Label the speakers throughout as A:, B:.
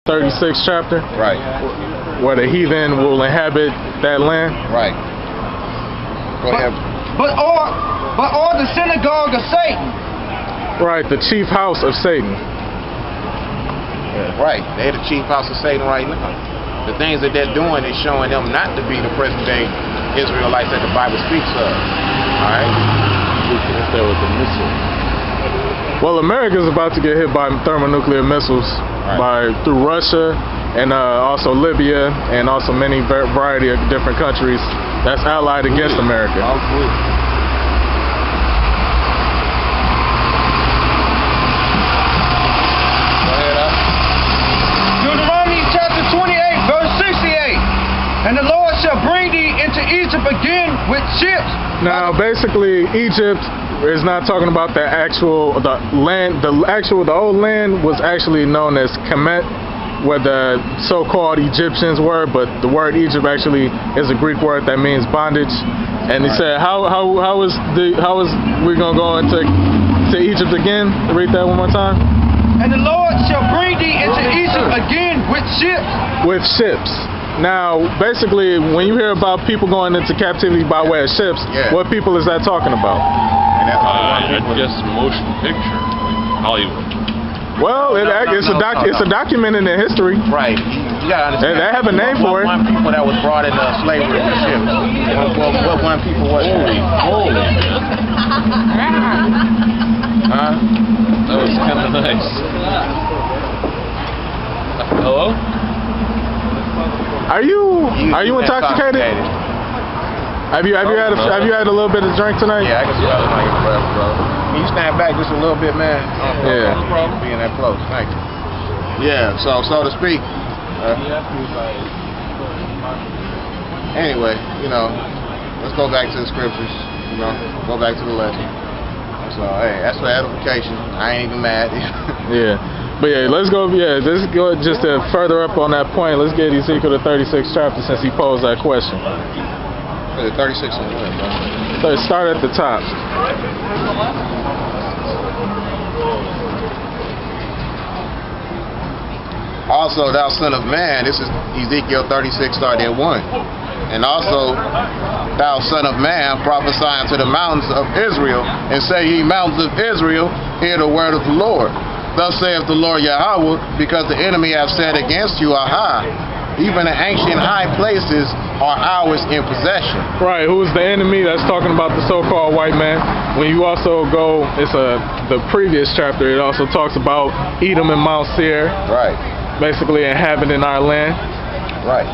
A: 36th chapter?
B: Right.
A: Where the heathen will inhabit that land?
B: Right. Go ahead.
C: But or the synagogue of Satan.
A: Right, the chief house of Satan.
B: Right. They're the chief house of Satan right now. The things that they're doing is showing them not to be the present day Israelites that the Bible speaks of. Alright?
D: There with the missiles.
A: Well, America is about to get hit by thermonuclear missiles through Russia and also Libya and also many variety of different countries that's allied against America.
C: Deuteronomy chapter 28, verse 68. And the Lord shall bring thee into Egypt again with ships.
A: Now, basically, Egypt is not talking about the land. The old land was actually known as Kemet, where the so-called Egyptians were, but the word Egypt actually is a Greek word that means bondage. And he said, how is we gonna go into Egypt again? Read that one more time.
C: And the Lord shall bring thee into Egypt again with ships.
A: With ships. Now, basically, when you hear about people going into captivity by way of ships, what people is that talking about?
D: Just motion picture, Hollywood.
A: Well, it's a document in the history.
B: Right. You gotta understand.
A: They have a name for it.
B: One people that was brought into slavery with ships. What one people was?
D: Holy.
B: Huh?
D: That was kind of nice. Hello?
A: Are you intoxicated? Have you had a little bit of drink tonight?
B: Yeah, I can smell it on your breath, bro. Can you stand back just a little bit, man?
A: Yeah.
B: No problem being that close. Thank you. Yeah. So to speak. Anyway, let's go back to the scriptures. Go back to the lesson. So hey, that's for edification. I ain't even mad.
A: Yeah. But yeah, let's go just to further up on that point. Let's get Ezekiel the 36th chapter since he posed that question.
B: The 36 and what, bro?
A: So start at the top.
B: Also, thou son of man, this is Ezekiel 36, starting at 1. And also, thou son of man, prophesy unto the mountains of Israel, and say, ye mountains of Israel, hear the word of the Lord. Thus saith the Lord Yahweh, because the enemy have said against you, aha, even the ancient high places are ours in possession.
A: Right, who's the enemy? That's talking about the so-called white man. When you also go, the previous chapter, it also talks about Edom and Mount Seir.
B: Right.
A: Basically inhabiting our land.
B: Right.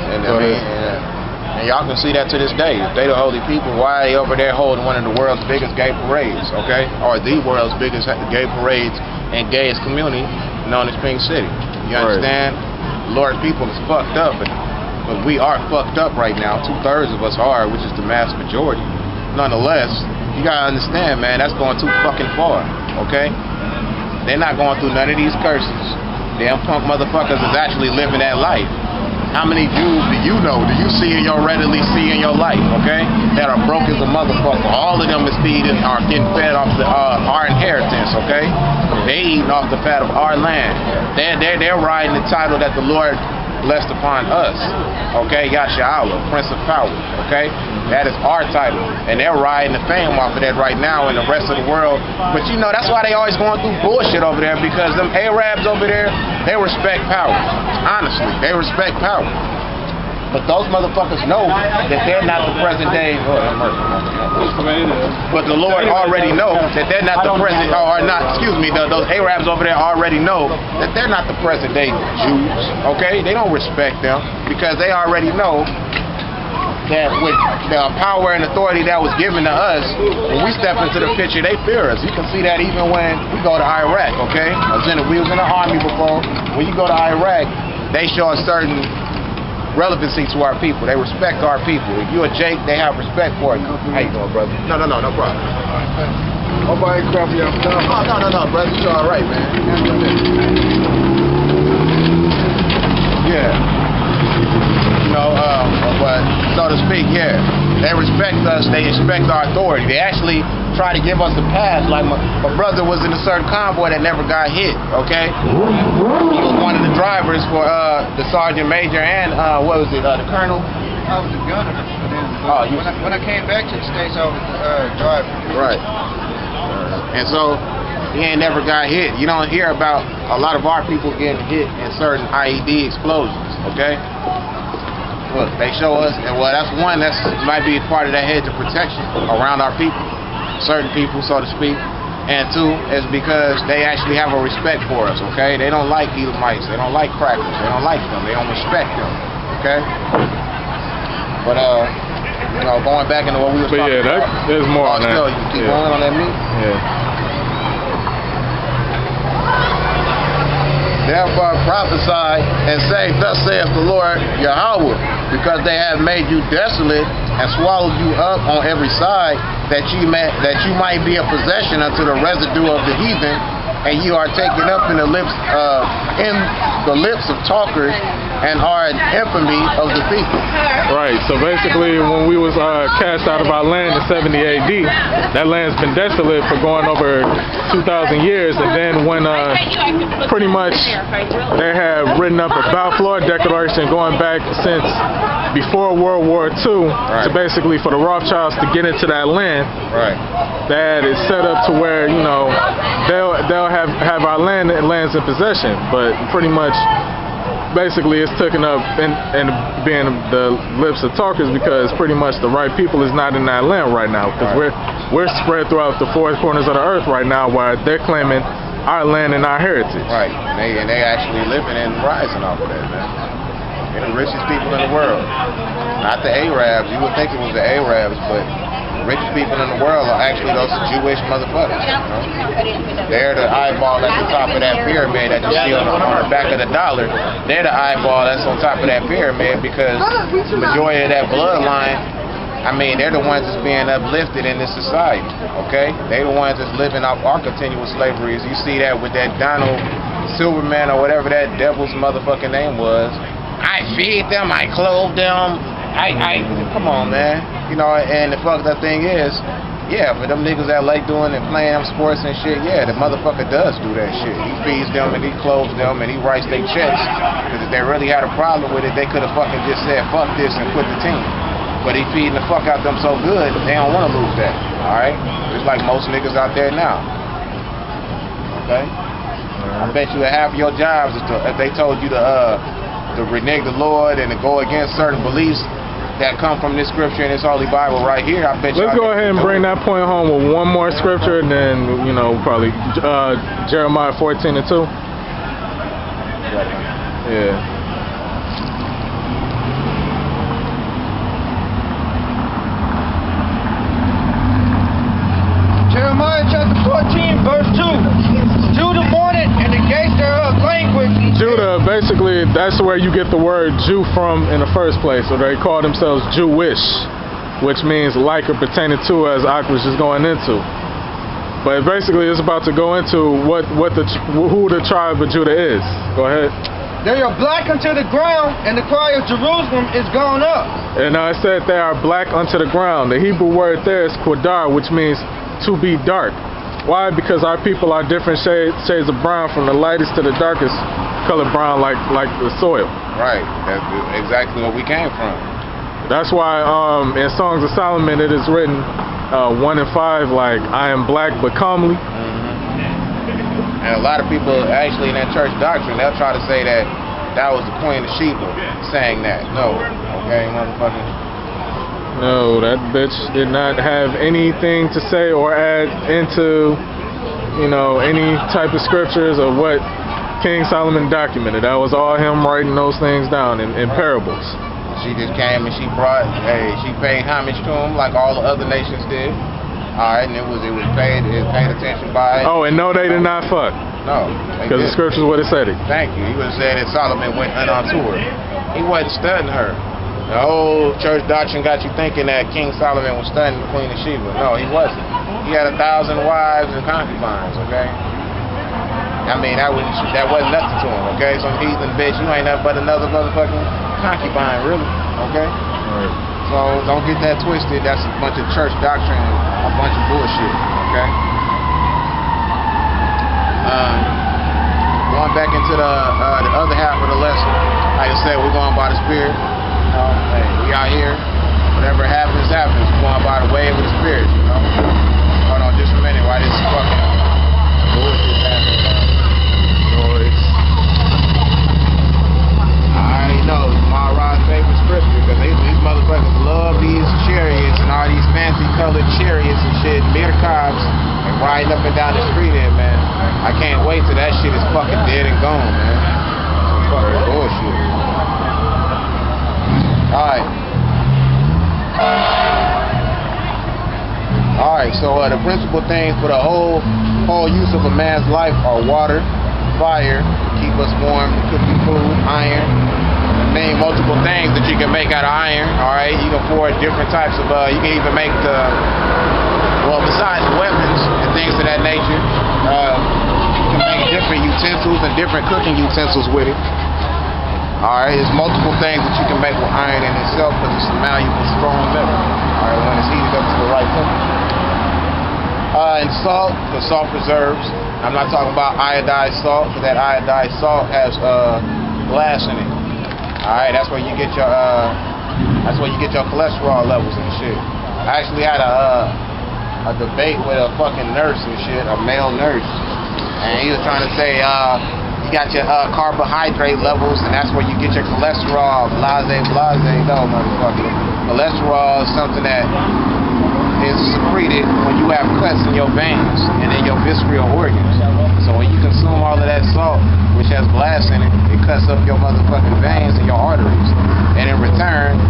B: And y'all can see that to this day. If they the holy people, why are they over there holding one of the world's biggest gay parades, okay? Or the world's biggest gay parades and gayest community known as Pink City. You understand? Lord, people is fucked up, but we are fucked up right now. 2/3 of us are, which is the mass majority. Nonetheless, you gotta understand, man, that's going too fucking far, okay? They're not going through none of these curses. Damn punk motherfuckers is actually living that life. How many Jews do you know? Do you see in your readily see in your life, okay? That are broke as a motherfucker. All of them are getting fed off our inheritance, okay? They eating off the fat of our land. They're riding the title that the Lord blessed upon us, okay? Yashaala, Prince of Power, okay? That is our title, and they're riding the fame off of that right now in the rest of the world. But that's why they always going through bullshit over there, because them Arabs over there, they respect power. Honestly, they respect power. But those motherfuckers know that they're not the present day. But the Lord already know that they're not the present, or not, excuse me, those Arabs over there already know that they're not the present day Jews, okay? They don't respect them because they already know that with the power and authority that was given to us, when we step into the picture, they fear us. You can see that even when we go to Iraq, okay? We was in the army before. When you go to Iraq, they show a certain relevancy to our people. They respect our people. If you're a Jake, they have respect for you. How you doing, brother? No problem.
C: Nobody crap you up.
B: No, brother. You're all right, man. Yeah. But so to speak, yeah, they respect us. They respect our authority. They actually try to give us a pass. Like my brother was in a certain convoy that never got hit, okay? He was one of the drivers for the sergeant major and what was it, the colonel?
C: I was a gunner. When I came back to the States, I was the driver.
B: Right. And so he ain't never got hit. You don't hear about a lot of our people getting hit in certain IED explosions, okay? Look, they show us, and well, that's one that might be part of that hedge of protection around our people, certain people, so to speak. And two, is because they actually have a respect for us, okay? They don't like Edomites, they don't like crackers, they don't like them, they don't respect them, okay? But you know, going back into what we were talking about.
A: There's more on that.
B: Still, you keep going on that meat?
A: Yeah.
B: Therefore prophesy and say, thus saith the Lord Yahweh, because they have made you desolate and swallowed you up on every side, that you might be a possession unto the residue of the heathen, and you are taken up in the lips of talkers, and are an infamy of the people.
A: Right. So basically, when we was cast out of our land in 70 AD, that land's been desolate for going over 2,000 years, and then when pretty much they had written up a Balfour Declaration going back since before World War II, to basically for the Rothschilds to get into that land.
B: Right.
A: That is set up to where, you know, they'll have our lands in possession, but pretty much basically it's taken up and being the lips of talkers, because pretty much the right people is not in that land right now, because we're spread throughout the four corners of the earth right now, where they're claiming our land and our heritage.
B: Right. And they actually living and rising off of that, man. They're the richest people in the world. Not the Arabs. You would think it was the Arabs, but the richest people in the world are actually those Jewish motherfuckers. You know? They're the eyeball at the top of that pyramid that you see on the back of the dollar. They're the eyeball that's on top of that pyramid, because the majority of that bloodline, I mean, they're the ones that's being uplifted in this society, okay? They're the ones that's living off our continual slavery. As you see that with that Donald Silverman or whatever that devil's motherfucking name was. I feed them, I clothe them, come on, man. You know, and the fucked up thing is, yeah, for them niggas that like doing and playing them sports and shit, yeah, the motherfucker does do that shit. He feeds them and he clothes them and he writes their checks. Because if they really had a problem with it, they could have fucking just said, fuck this, and quit the team. But he feeding the fuck out them so good, they don't want to lose that, alright? Just like most niggas out there now. Okay? I bet you that half of your jobs, if they told you to renege the Lord and to go against certain beliefs that come from this scripture in this Holy Bible right here, I bet you.
A: Let's go ahead and bring that point home with one more scripture, and then, you know, probably Jeremiah 14:2. Yeah.
C: Jeremiah chapter 14, verse 2. Judah mourned, and the gates thereof language.
A: Judah, basically, that's where you get the word Jew from in the first place. So they call themselves Jewish, which means like or pertaining to, as Ak was just going into. But basically, it's about to go into who the tribe of Judah is. Go ahead.
C: They are black unto the ground, and the cry of Jerusalem is gone up.
A: And I said they are black unto the ground. The Hebrew word there is kodar, which means to be dark. Why? Because our people are different shades of brown, from the lightest to the darkest color brown, like the soil.
B: Right. That's exactly where we came from.
A: That's why in Songs of Solomon it is written 1 and 5, like, I am black but comely.
B: And a lot of people actually in that church doctrine, they'll try to say that was the Queen of Sheba saying that. No. Okay, motherfucker.
A: No, that bitch did not have anything to say or add into, you know, any type of scriptures or what King Solomon documented. That was all him writing those things down in parables.
B: She just came and she paid homage to him like all the other nations did. All right, and it was paid attention by.
A: Oh, and no, they did not fuck.
B: No,
A: because the scriptures would have said it.
B: Thank you. He would have said that Solomon went unto her. He wasn't studying her. The whole church doctrine got you thinking that King Solomon was studying the Queen of Sheba. No, he wasn't. He had 1,000 wives and concubines, okay? I mean, that wasn't nothing to him, okay? Some heathen bitch, you ain't nothing but another motherfucking concubine, really, okay?
A: Right.
B: So don't get that twisted. That's a bunch of church doctrine a bunch of bullshit. Okay. Going back into the other half of the lesson, like I said, we're going by the Spirit. Hey, we out here. Whatever happens, happens. We're going by the way of the Spirit. You know. Hold on, just a minute. Why this fucking bullshit happening? Noise. I already know it's my Rod's favorite scripture because these motherfuckers love these chariots and all these fancy colored chariots and shit, Mirkabs, and riding up and down the street here, man. I can't wait till that shit is fucking dead and gone, man. Some fucking bullshit. Alright, so the principal things for the whole use of a man's life are water, fire, to keep us warm, to cook your food, iron. Name multiple things that you can make out of iron. Alright, you can forge different types of, you can even make besides weapons and things of that nature, you can make different utensils and different cooking utensils with it. Alright, there's multiple things that you can make with iron in itself because it's a malleable, strong metal. Alright, when it's heated up to the right temperature. And salt, because salt preserves. I'm not talking about iodized salt, because that iodized salt has glass in it. Alright, that's where you get your cholesterol levels and shit. I actually had a debate with a fucking nurse and shit, a male nurse, and he was trying to say you got your carbohydrate levels, and that's where you get your cholesterol. Blase. No, motherfucker. Cholesterol is something that is secreted when you have cuts in your veins and in your visceral organs. So when you consume all of that salt, which has glass in it, it cuts up your motherfucking veins and your arteries. And in return,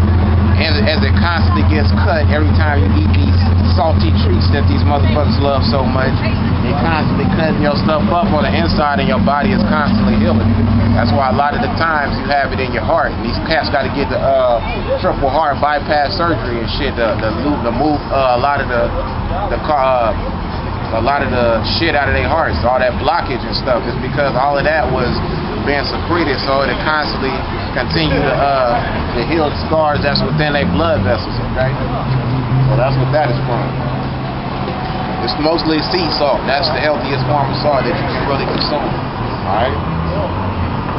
B: as it constantly gets cut every time you eat these salty treats that these motherfuckers love so much, it constantly cutting your stuff up on the inside and your body is constantly healing. That's why a lot of the times you have it in your heart. And these cats got to get the triple heart bypass surgery and shit to move a lot of the shit out of their hearts, all that blockage and stuff, is because all of that was being secreted, so it constantly continue to heal the scars that's within their blood vessels, okay? So that's what that is from. It's mostly sea salt. That's the healthiest form of salt that you can really consume, alright?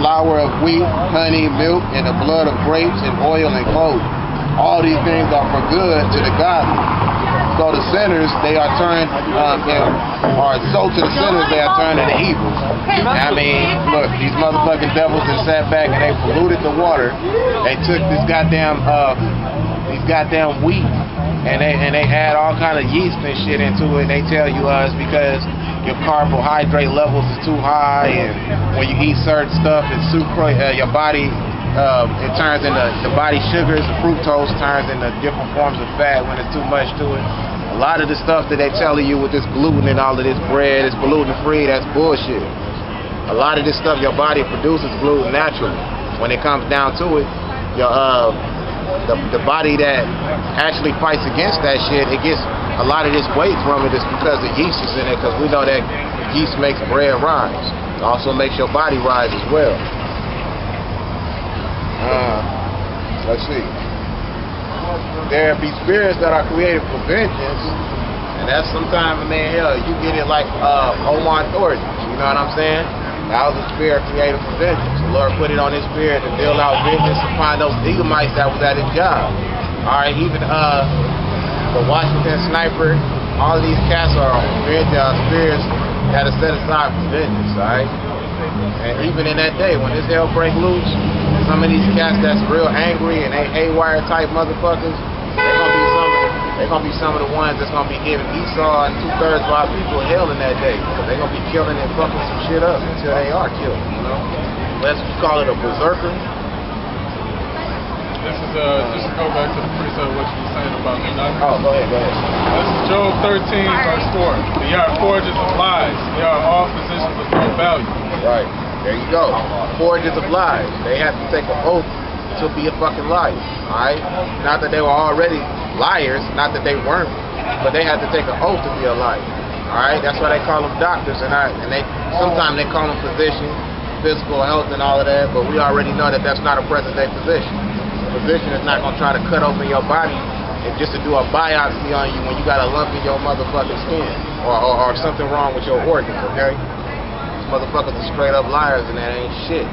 B: Flour of wheat, honey, milk, and the blood of grapes, and oil and cloves. All these things are for good to the godly. So the sinners, they are turned, so to the sinners, they are turned into evil. I mean, look, these motherfucking devils that sat back and they polluted the water. They took this goddamn wheat and they add all kind of yeast and shit into it. And they tell you it's because your carbohydrate levels is too high, and when you eat certain stuff, it's sucrose, your body. It turns into the body sugars, the fructose turns into different forms of fat when it's too much to it. A lot of the stuff that they telling you with this gluten and all of this bread is gluten free, that's bullshit. A lot of this stuff your body produces gluten naturally. When it comes down to it, your the body that actually fights against that shit, it gets a lot of this weight from it is because the yeast is in it, because we know that yeast makes bread rise. It also makes your body rise as well. Let's see. There be spirits that are created for vengeance, and that's sometimes, man, hell, you get it like Omar Thornton. You know what I'm saying? That was a spirit created for vengeance. The Lord put it on his spirit to deal out vengeance upon those Edomites that was at his job. Alright, even the Washington sniper, all of these cats are spirits that are set aside for vengeance, alright? And even in that day, when this hell break loose, some of these cats that's real angry and they haywire type motherfuckers, they're gonna be some of the ones that's gonna be giving Esau and 2/3 of our people hell in that day. They're gonna be killing and fucking some shit up until they are killed, you know? Let's call it a berserker.
A: This is just to go back to the precept of what you were saying about the numbers.
B: Oh, go ahead.
A: This is Job 13, verse 4. They are forgers of lies. They are all physicians of no value.
B: Right. There you go. Forgers of lies. They have to take an oath to be a fucking liar. Alright? Not that they were already liars, not that they weren't, but they had to take an oath to be a liar. Alright? That's why they call them doctors, and they sometimes they call them physicians, physical health and all of that, but we already know that that's not a present day physician. A physician is not going to try to cut open your body and just to do a biopsy on you when you got a lump in your motherfucking skin or something wrong with your organs, okay? These motherfuckers are straight up liars and that ain't shit.